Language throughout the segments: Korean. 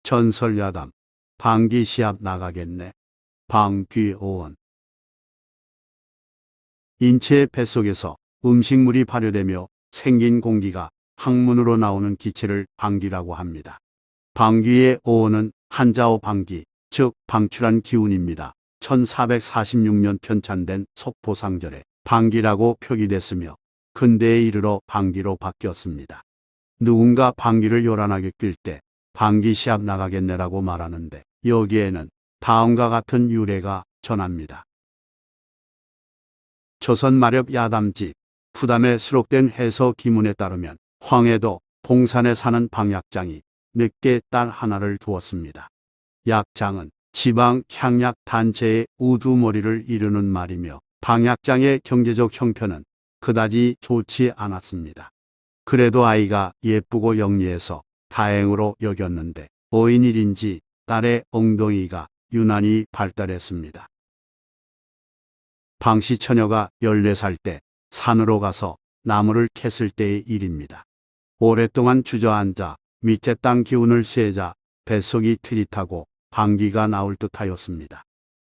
전설야담. 방귀 시합 나가겠네. 방귀오원. 인체의 뱃속에서 음식물이 발효되며 생긴 공기가 항문으로 나오는 기체를 방귀라고 합니다. 방귀의 오온은 한자어 방귀, 즉 방출한 기운입니다. 1446년 편찬된 속보상절에 방귀라고 표기됐으며 근대에 이르러 방귀로 바뀌었습니다. 누군가 방귀를 요란하게 낄 때 방귀 시합 나가겠네라고 말하는데 여기에는 다음과 같은 유래가 전합니다. 조선 마렵 야담지 푸담에 수록된 해서 기문에 따르면 황해도 봉산에 사는 방약장이 늑대 딸 하나를 두었습니다. 약장은 지방 향약 단체의 우두머리를 이루는 말이며 방약장의 경제적 형편은 그다지 좋지 않았습니다. 그래도 아이가 예쁘고 영리해서 다행으로 여겼는데 5인일인지 딸의 엉덩이가 유난히 발달했습니다. 방씨 처녀가 14살 때 산으로 가서 나무를 캤을 때의 일입니다. 오랫동안 주저앉아 밑에 땅 기운을 쐬자 뱃속이 트릿하고 방귀가 나올 듯하였습니다.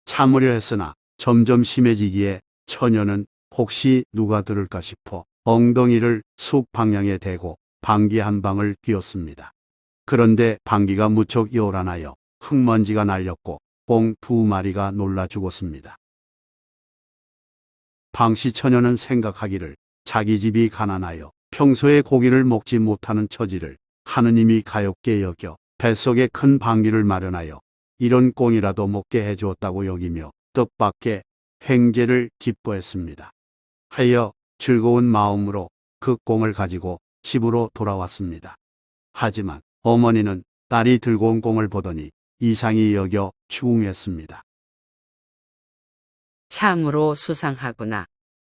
참으려 했으나 점점 심해지기에 처녀는 혹시 누가 들을까 싶어 엉덩이를 숲 방향에 대고 방귀 한 방을 뀌었습니다. 그런데 방귀가 무척 요란하여 흙먼지가 날렸고 꽁 2마리가 놀라 죽었습니다. 방씨 처녀는 생각하기를 자기 집이 가난하여 평소에 고기를 먹지 못하는 처지를 하느님이 가엾게 여겨 뱃속에 큰 방귀를 마련하여 이런 꽁이라도 먹게 해주었다고 여기며 뜻밖의 횡재를 기뻐했습니다. 하여 즐거운 마음으로 그 꽁을 가지고 집으로 돌아왔습니다. 하지만 어머니는 딸이 들고 온 꽁을 보더니 이상히 여겨 추궁했습니다. 참으로 수상하구나.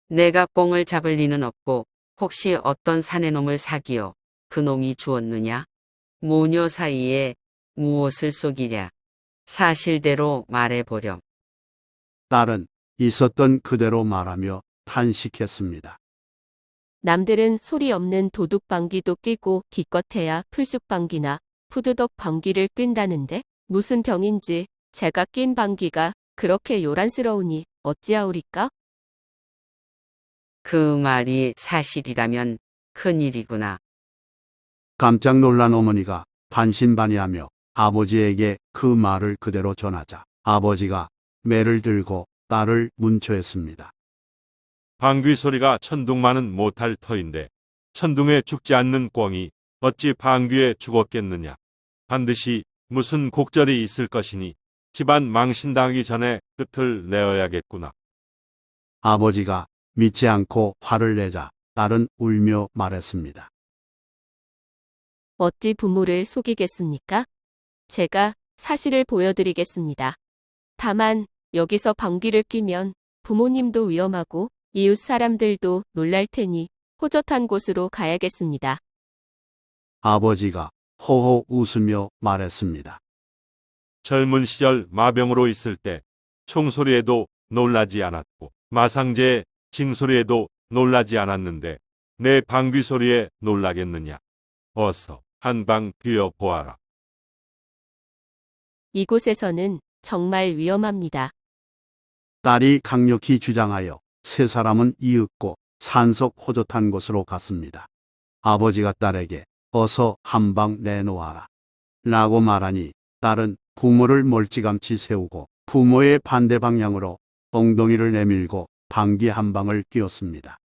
내가 꽁을 잡을 리는 없고 혹시 어떤 사내 놈을 사기어 그 놈이 주었느냐? 모녀 사이에 무엇을 속이랴? 사실대로 말해보렴. 딸은 있었던 그대로 말하며 탄식했습니다. 남들은 소리 없는 도둑방귀도 뀌고 기껏해야 풀쑥방귀나 푸드덕 방귀를 낀다는데 무슨 병인지 제가 낀 방귀가 그렇게 요란스러우니 어찌하오리까? 그 말이 사실이라면 큰일이구나. 깜짝 놀란 어머니가 반신반의하며 아버지에게 그 말을 그대로 전하자 아버지가 매를 들고 딸을 문초했습니다. 방귀 소리가 천둥만은 못할 터인데 천둥에 죽지 않는 꿩이 어찌 방귀에 죽었겠느냐. 반드시 무슨 곡절이 있을 것이니 집안 망신당하기 전에 끝을 내어야겠구나. 아버지가 믿지 않고 화를 내자 딸은 울며 말했습니다. 어찌 부모를 속이겠습니까? 제가 사실을 보여드리겠습니다. 다만 여기서 방귀를 뀌면 부모님도 위험하고 이웃 사람들도 놀랄 테니 호젓한 곳으로 가야겠습니다. 아버지가 호호 웃으며 말했습니다. 젊은 시절 마병으로 있을 때 총소리에도 놀라지 않았고 마상제의 징소리에도 놀라지 않았는데 내 방귀 소리에 놀라겠느냐. 어서 한방 귀어 보아라. 이곳에서는 정말 위험합니다. 딸이 강력히 주장하여 세 사람은 이윽고 산속 호젓한 곳으로 갔습니다. 아버지가 딸에게 어서 한방 내놓아라 라고 말하니 딸은 부모를 멀찌감치 세우고 부모의 반대 방향으로 엉덩이를 내밀고 방귀 한 방을 뀌었습니다.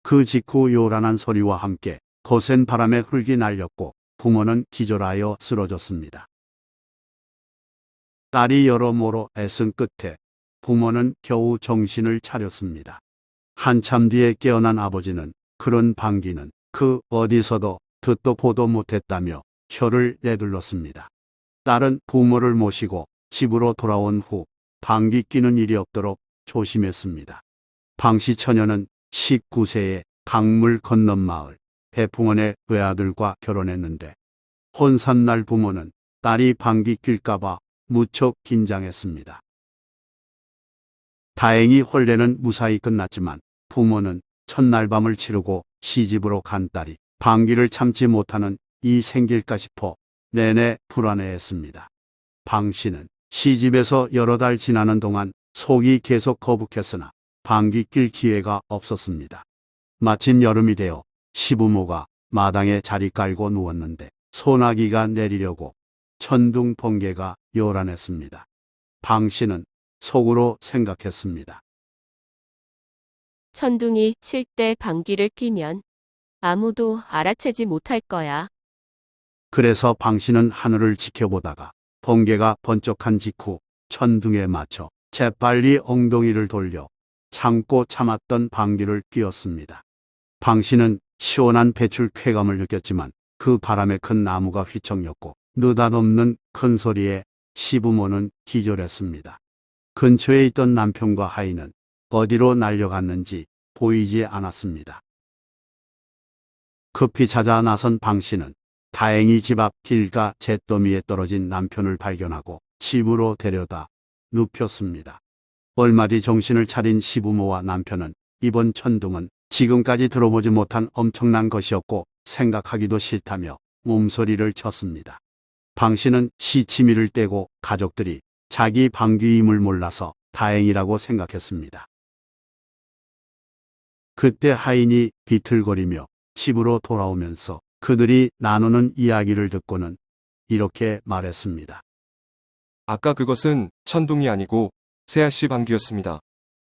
그 직후 요란한 소리와 함께 거센 바람에 흙이 날렸고 부모는 기절하여 쓰러졌습니다. 딸이 여러모로 애쓴 끝에 부모는 겨우 정신을 차렸습니다. 한참 뒤에 깨어난 아버지는 그런 방귀는 그 어디서도 듣도 보도 못했다며 혀를 내둘렀습니다. 딸은 부모를 모시고 집으로 돌아온 후 방귀 뀌는 일이 없도록 조심했습니다. 방씨 처녀는 19세에 강물 건넌 마을 대풍원의 외아들과 결혼했는데 혼산날 부모는 딸이 방귀 낄까봐 무척 긴장했습니다. 다행히 혼례는 무사히 끝났지만 부모는 첫날 밤을 치르고 시집으로 간 딸이 방귀를 참지 못하는 이 생길까 싶어 내내 불안해했습니다. 방 씨는 시집에서 여러 달 지나는 동안 속이 계속 거북했으나 방귀 낄 기회가 없었습니다. 마침 여름이 되어 시부모가 마당에 자리 깔고 누웠는데 소나기가 내리려고 천둥 번개가 요란했습니다. 방 씨는 속으로 생각했습니다. 천둥이 칠 때 방귀를 뀌면 아무도 알아채지 못할 거야. 그래서 방 씨는 하늘을 지켜보다가 번개가 번쩍한 직후 천둥에 맞춰 재빨리 엉덩이를 돌려 참고 참았던 방귀를 뀌었습니다. 방 씨는 시원한 배출 쾌감을 느꼈지만 그 바람에 큰 나무가 휘청였고 느닷없는 큰 소리에 시부모는 기절했습니다. 근처에 있던 남편과 하인은 어디로 날려갔는지 보이지 않았습니다. 급히 찾아 나선 방 씨는 다행히 집 앞 길가 잿더미에 떨어진 남편을 발견하고 집으로 데려다 눕혔습니다. 얼마 뒤 정신을 차린 시부모와 남편은 이번 천둥은 지금까지 들어보지 못한 엄청난 것이었고 생각하기도 싫다며 몸소리를 쳤습니다. 방 씨는 시치미를 떼고 가족들이 자기 방귀임을 몰라서 다행이라고 생각했습니다. 그때 하인이 비틀거리며 집으로 돌아오면서 그들이 나누는 이야기를 듣고는 이렇게 말했습니다. 아까 그것은 천둥이 아니고 세아씨 방귀였습니다.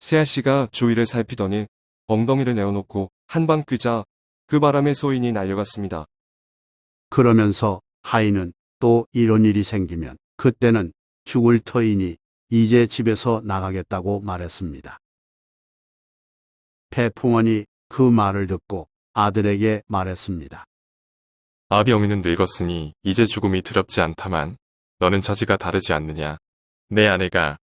세아씨가 주위를 살피더니 엉덩이를 내어놓고 한 방 뀌자 그 바람에 소인이 날려갔습니다. 그러면서 하인은 또 이런 일이 생기면 그때는 죽을 터이니 이제 집에서 나가겠다고 말했습니다. 배풍원이 그 말을 듣고 아들에게 말했습니다. 아병이는 늙었으니 이제 죽음이 두렵지 않다만 너는 처지가 다르지 않느냐. 내 아내가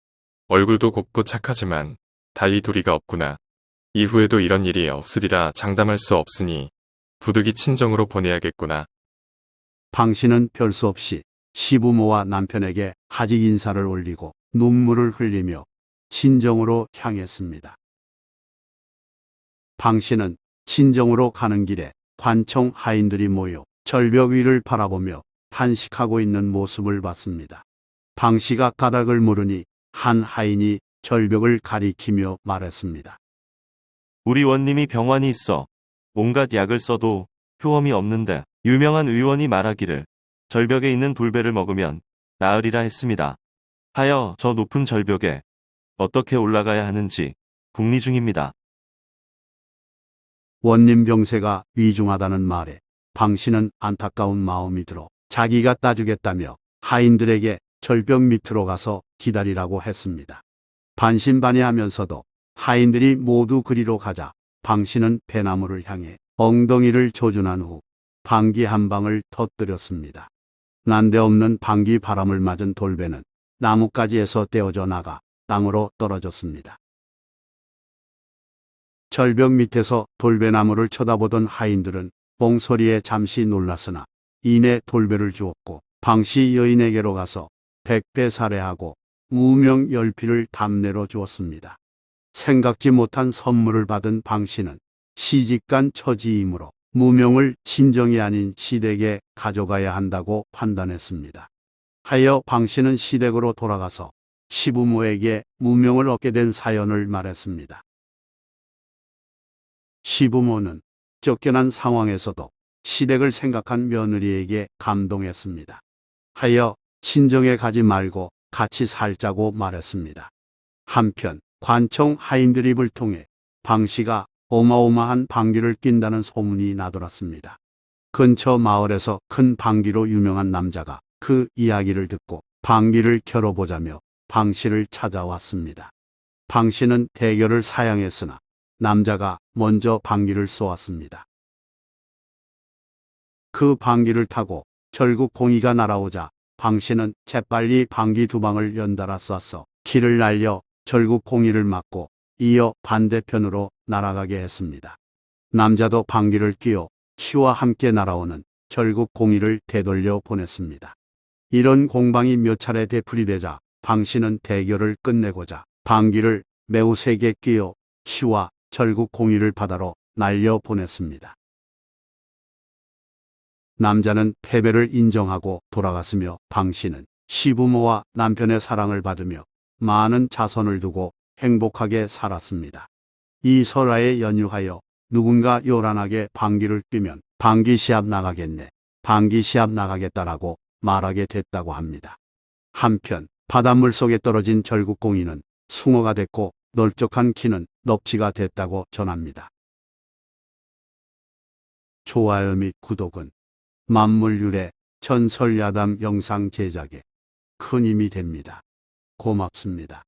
얼굴도 곱고 착하지만 달리 도리가 없구나. 이후에도 이런 일이 없으리라 장담할 수 없으니 부득이 친정으로 보내야겠구나. 방 씨는 별 수 없이 시부모와 남편에게 하직 인사를 올리고 눈물을 흘리며 친정으로 향했습니다. 방 씨는 친정으로 가는 길에 관청 하인들이 모여 절벽 위를 바라보며 탄식하고 있는 모습을 봤습니다. 방 씨가 가닥을 물으니 한 하인이 절벽을 가리키며 말했습니다. 우리 원님이 병환이 있어 온갖 약을 써도 효험이 없는데 유명한 의원이 말하기를 절벽에 있는 돌배를 먹으면 나으리라 했습니다. 하여 저 높은 절벽에 어떻게 올라가야 하는지 궁리 중입니다. 원님 병세가 위중하다는 말에 방 씨는 안타까운 마음이 들어 자기가 따주겠다며 하인들에게 절벽 밑으로 가서 기다리라고 했습니다. 반신반의하면서도 하인들이 모두 그리로 가자 방 씨는 배나무를 향해 엉덩이를 조준한 후 방귀 한 방을 터뜨렸습니다. 난데없는 방귀 바람을 맞은 돌배는 나뭇가지에서 떼어져 나가 땅으로 떨어졌습니다. 절벽 밑에서 돌배나무를 쳐다보던 하인들은 뽕소리에 잠시 놀랐으나 이내 돌배를 주었고 방씨 여인에게로 가서 100배 살해하고 무명 열피를 담내로 주었습니다. 생각지 못한 선물을 받은 방씨는 시집간 처지이므로 무명을 친정이 아닌 시댁에 가져가야 한다고 판단했습니다. 하여 방씨는 시댁으로 돌아가서 시부모에게 무명을 얻게 된 사연을 말했습니다. 시부모는 쫓겨난 상황에서도 시댁을 생각한 며느리에게 감동했습니다. 하여 친정에 가지 말고 같이 살자고 말했습니다. 한편 관청 하인들 입을 통해 방씨가 어마어마한 방귀를 낀다는 소문이 나돌았습니다. 근처 마을에서 큰 방귀로 유명한 남자가 그 이야기를 듣고 방귀를 켜러보자며 방씨를 찾아왔습니다. 방씨는 대결을 사양했으나 남자가 먼저 방귀를 쏘았습니다. 그 방귀를 타고 결국 공이가 날아오자 방씨는 재빨리 방귀 두 방을 연달아 쐈어 길을 날려 결국 공이를 맞고 이어 반대편으로 날아가게 했습니다. 남자도 방귀를 뀌어 키와 함께 날아오는 결국 공이를 되돌려 보냈습니다. 이런 공방이 몇 차례 되풀이되자 방씨는 대결을 끝내고자 방귀를 매우 세게 뀌어 키와 결국 공이를 바다로 날려 보냈습니다. 남자는 패배를 인정하고 돌아갔으며 방 씨는 시부모와 남편의 사랑을 받으며 많은 자손을 두고 행복하게 살았습니다. 이 설화에 연유하여 누군가 요란하게 방귀를 뀌면 방귀 시합 나가겠네, 방귀 시합 나가겠다라고 말하게 됐다고 합니다. 한편 바닷물 속에 떨어진 절국공이는 숭어가 됐고 넓적한 키는 넙치가 됐다고 전합니다. 좋아요 및 구독은 만물유래 전설야담 영상 제작에 큰 힘이 됩니다. 고맙습니다.